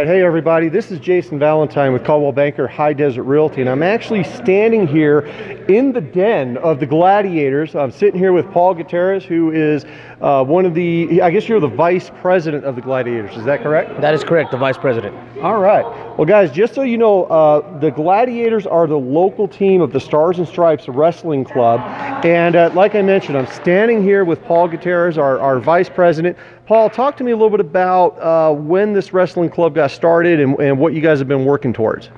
Hey everybody, this is Jason Valentine with Caldwell Banker High Desert Realty, and I'm actually standing here in the den of the Gladiators. I'm sitting here with Paul Gutierrez, who is one of the, I guess you're the vice president of the Gladiators, is that correct? That is correct, the vice president. All right. Well guys, just so you know, the Gladiators are the local team of the Stars and Stripes Wrestling Club, and like I mentioned, I'm standing here with Paul Gutierrez, our vice president. Paul, talk to me a little bit about when this wrestling club got started and what you guys have been working towards.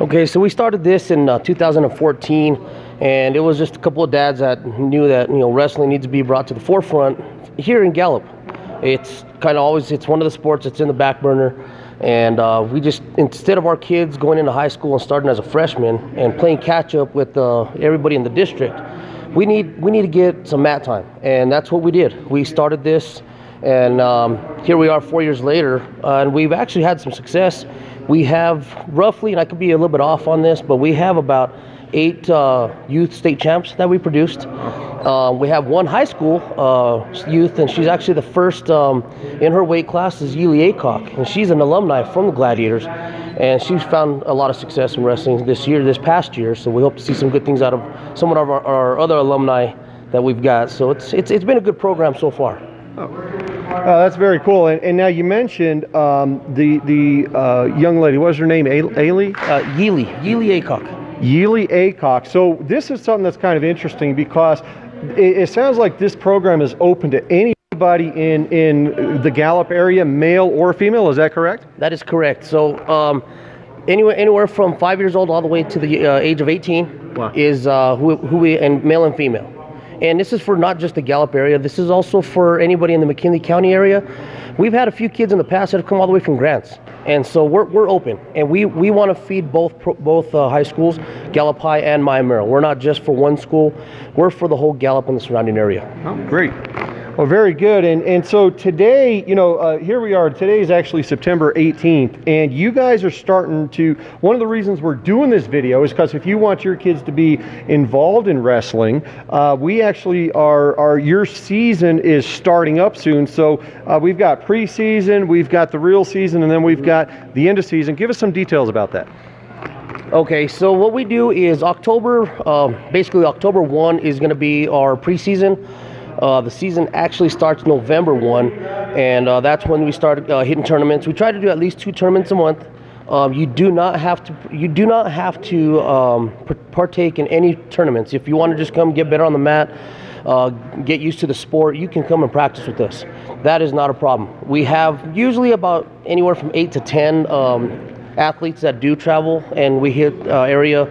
Okay, so we started this in 2014, and it was just a couple of dads that knew that wrestling needs to be brought to the forefront here in Gallup. It's kind of always, it's one of the sports that's in the back burner, and we just, instead of our kids going into high school and starting as a freshman and playing catch up with everybody in the district, we need to get some mat time, and that's what we did. We started this. And here we are 4 years later, and we've actually had some success. We have roughly, and I could be a little bit off on this, but we have about 8 youth state champs that we produced. We have one high school youth, and she's actually the first in her weight class is Yeely Acock, and she's an alumni from the Gladiators, and she's found a lot of success in wrestling this past year. So we hope to see some good things out of some of our other alumni that we've got. So it's been a good program so far. That's very cool. And now you mentioned the young lady. What was her name? Yeely Acock. Yeely Acock. So this is something that's kind of interesting because it sounds like this program is open to anybody in the Gallup area, male or female. Is that correct? That is correct. So anywhere from 5 years old all the way to the age of 18 wow. is who we, and male and female. And this is for not just the Gallup area. This is also for anybody in the McKinley County area. We've had a few kids in the past that have come all the way from Grants. And so we're open. And we want to feed both high schools, Gallup High and Maya Merrill. We're not just for one school. We're for the whole Gallup and the surrounding area. Oh, great. Well, very good. And so today, here we are. Today is actually September 18th, and you guys are starting to, one of the reasons we're doing this video is because if you want your kids to be involved in wrestling, we actually your season is starting up soon. So we've got preseason, we've got the real season, and then we've got the end of season. Give us some details about that. Okay, so what we do is basically October 1 is going to be our preseason. The season actually starts November 1, and that's when we start hitting tournaments. We try to do at least 2 tournaments a month. You do not have to partake in any tournaments. If you want to just come get better on the mat, get used to the sport, you can come and practice with us. That is not a problem. We have usually about anywhere from 8 to 10 athletes that do travel, and we hit area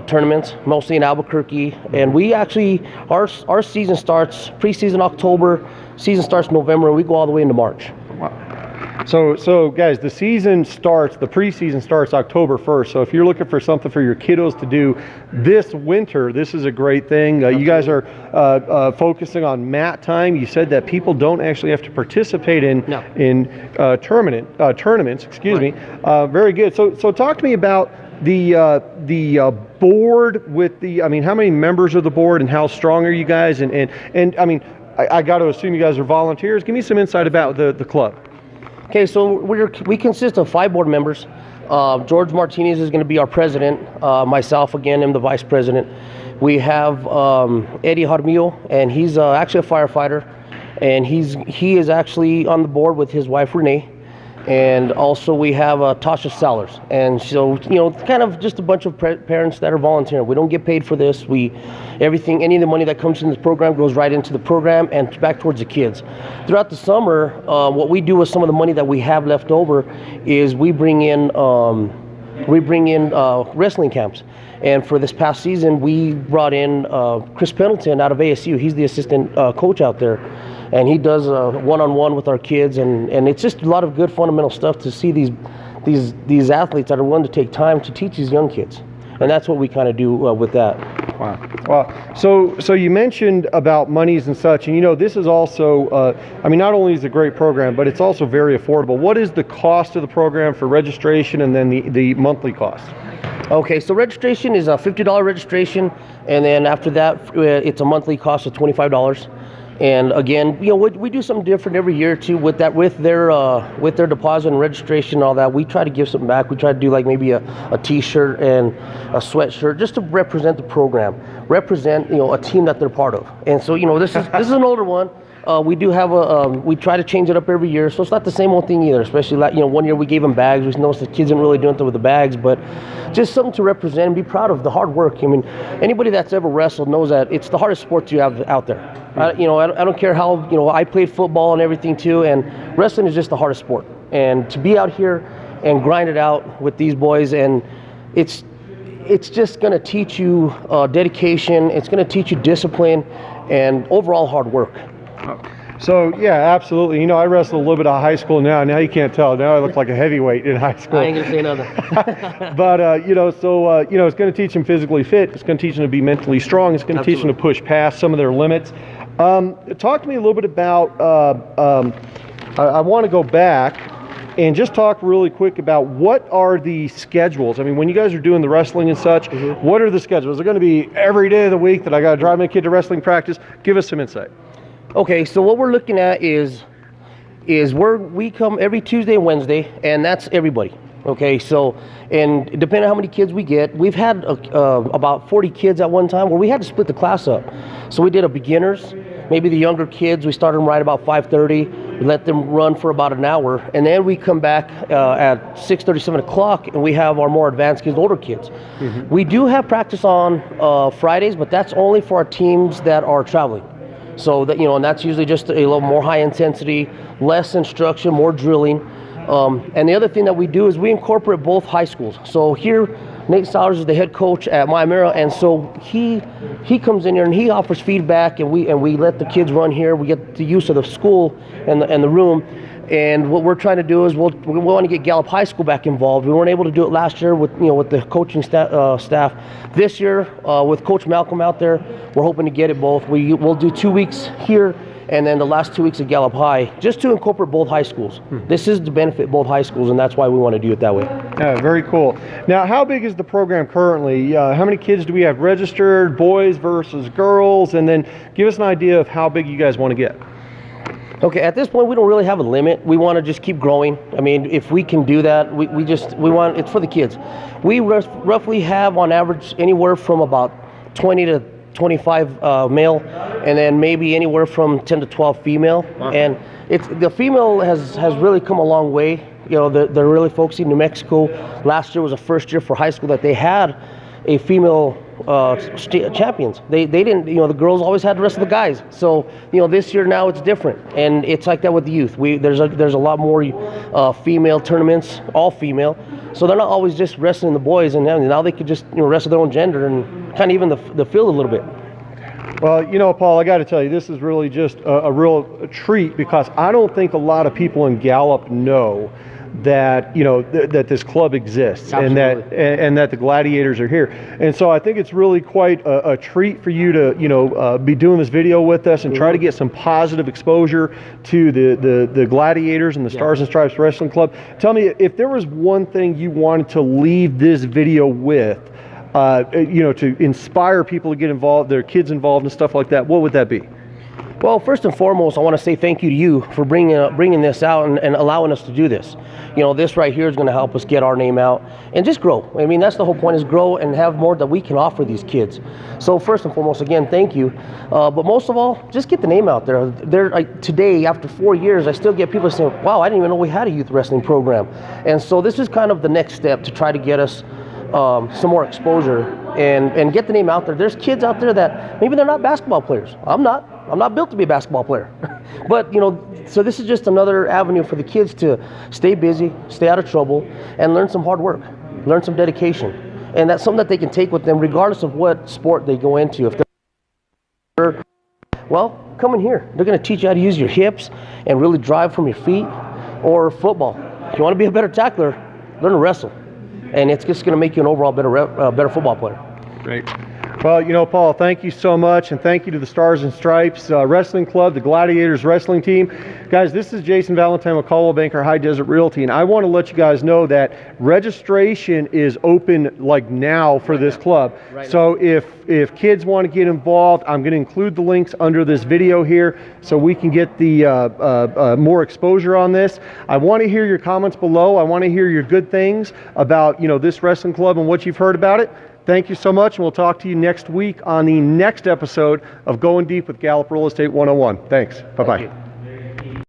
tournaments, mostly in Albuquerque, and we actually, our season starts preseason October, season starts November, and we go all the way into March. Wow. So guys, the preseason starts October 1st. So if you're looking for something for your kiddos to do this winter, this is a great thing. You guys are focusing on mat time. You said that people don't actually have to participate in tournaments. Excuse me. Very good. So talk to me about the board with how many members of the board and how strong are you guys? And I mean, I got to assume you guys are volunteers. Give me some insight about the club. Okay, so we consist of 5 board members. George Martinez is going to be our president. Myself, again, am the vice president. We have Eddie Jaramillo, and he's actually a firefighter, and he is actually on the board with his wife Renee. And also we have Tasha Sellers, and so kind of just a bunch of parents that are volunteering. We don't get paid for this. Any of the money that comes in this program goes right into the program and back towards the kids. Throughout the summer, what we do with some of the money that we have left over is we bring in wrestling camps. And for this past season, we brought in Chris Pendleton out of ASU. He's the assistant coach out there. And he does one-on-one with our kids, and it's just a lot of good fundamental stuff to see these athletes that are willing to take time to teach these young kids, and that's what we kind of do with that. Wow. So you mentioned about monies and such, and this is also, not only is it a great program, but it's also very affordable. What is the cost of the program for registration, and then the monthly cost? Okay, so registration is a $50 registration, and then after that, it's a monthly cost of $25. And again, we do something different every year too with that, with their deposit and registration and all that. We try to give something back. We try to do like maybe a T-shirt and a sweatshirt just to represent the program, represent a team that they're part of. And so this is an older one. We do have we try to change it up every year, so it's not the same old thing either. Especially like, one year we gave them bags. We noticed the kids didn't really do anything with the bags, but just something to represent and be proud of the hard work. I mean, anybody that's ever wrestled knows that it's the hardest sport you have out there. I don't care how, I played football and everything too, and wrestling is just the hardest sport. And to be out here and grind it out with these boys, and it's just going to teach you dedication. It's going to teach you discipline and overall hard work. So yeah, absolutely. I wrestle a little bit of high school now. Now you can't tell. Now I look like a heavyweight in high school. I ain't gonna say nothing. But it's going to teach them physically fit. It's going to teach them to be mentally strong. It's going to teach them to push past some of their limits. Talk to me a little bit about. I want to go back and just talk really quick about what are the schedules. I mean, when you guys are doing the wrestling and such, what are the schedules? Is it going to be every day of the week that I got to drive my kid to wrestling practice? Give us some insight. Okay, so what we're looking at is we come every Tuesday and Wednesday, and that's everybody. Okay, so, and depending on how many kids we get, we've had about 40 kids at one time where we had to split the class up. So we did a beginners, maybe the younger kids, we started them right about 5:30, we let them run for about an hour, and then we come back at 6:30, 7 o'clock, and we have our more advanced kids, older kids. We do have practice on Fridays, but that's only for our teams that are traveling. So that, and that's usually just a little more high intensity, less instruction, more drilling. And the other thing that we do is we incorporate both high schools. So here, Nate Stowers is the head coach at Miami, and so he comes in here and he offers feedback, and we let the kids run here. We get the use of the school and the room. And what we're trying to do is we want to get Gallup High School back involved. We weren't able to do it last year with the coaching staff. This year with Coach Malcolm out there, we're hoping to get it both. We'll do 2 weeks here and then the last 2 weeks at Gallup High, just to incorporate both high schools. This is to benefit both high schools, and that's why we want to do it that way. Yeah, very cool. Now, how big is the program currently? How many kids do we have registered, boys versus girls? And then give us an idea of how big you guys want to get. Okay, at this point, we don't really have a limit. We want to just keep growing. I mean, if we can do that, we want, it's for the kids. We roughly have on average anywhere from about 20 to 25 male, and then maybe anywhere from 10 to 12 female. Wow. And the female has really come a long way. They're really focusing. New Mexico last year was the first year for high school that they had a female champions. They didn't, the girls always had the rest of the guys. So, this year now it's different, and it's like that with the youth. There's a lot more female tournaments, all female. So they're not always just wrestling the boys, and now they could just wrestle their own gender and kind of even the field a little bit. Well, Paul, I got to tell you, this is really just a real treat, because I don't think a lot of people in Gallup know that that this club exists. Absolutely. and that the Gladiators are here. And so I think it's really quite a treat for you to be doing this video with us and try to get some positive exposure to the Gladiators and the Stars and Stripes Wrestling Club. Tell me, if there was one thing you wanted to leave this video with, to inspire people to get involved, their kids involved and stuff like that, what would that be? Well, first and foremost, I want to say thank you to you for bringing this out and allowing us to do this. This right here is going to help us get our name out and just grow. I mean, that's the whole point, is grow and have more that we can offer these kids. So first and foremost, again, thank you. But most of all, just get the name out there. Today, after 4 years, I still get people saying, wow, I didn't even know we had a youth wrestling program. And so this is kind of the next step to try to get us some more exposure and get the name out there. There's kids out there that maybe they're not basketball players. I'm not built to be a basketball player. But, so this is just another avenue for the kids to stay busy, stay out of trouble, and learn some hard work, learn some dedication. And that's something that they can take with them regardless of what sport they go into. If they're, well, come in here. They're going to teach you how to use your hips and really drive from your feet. Or football. If you want to be a better tackler, learn to wrestle. And it's just going to make you an overall better football player. Great. Well, you know, Paul, thank you so much, and thank you to the Stars and Stripes Wrestling Club, the Gladiators Wrestling Team. Guys, this is Jason Valentine with Caldwell Banker High Desert Realty, and I want to let you guys know that registration is open like now for this club. So if kids want to get involved, I'm going to include the links under this video here so we can get the more exposure on this. I want to hear your comments below. I want to hear your good things about, you know, this wrestling club and what you've heard about it. Thank you so much, and we'll talk to you next week on the next episode of Going Deep with Gallup Real Estate 101. Thanks. Bye-bye.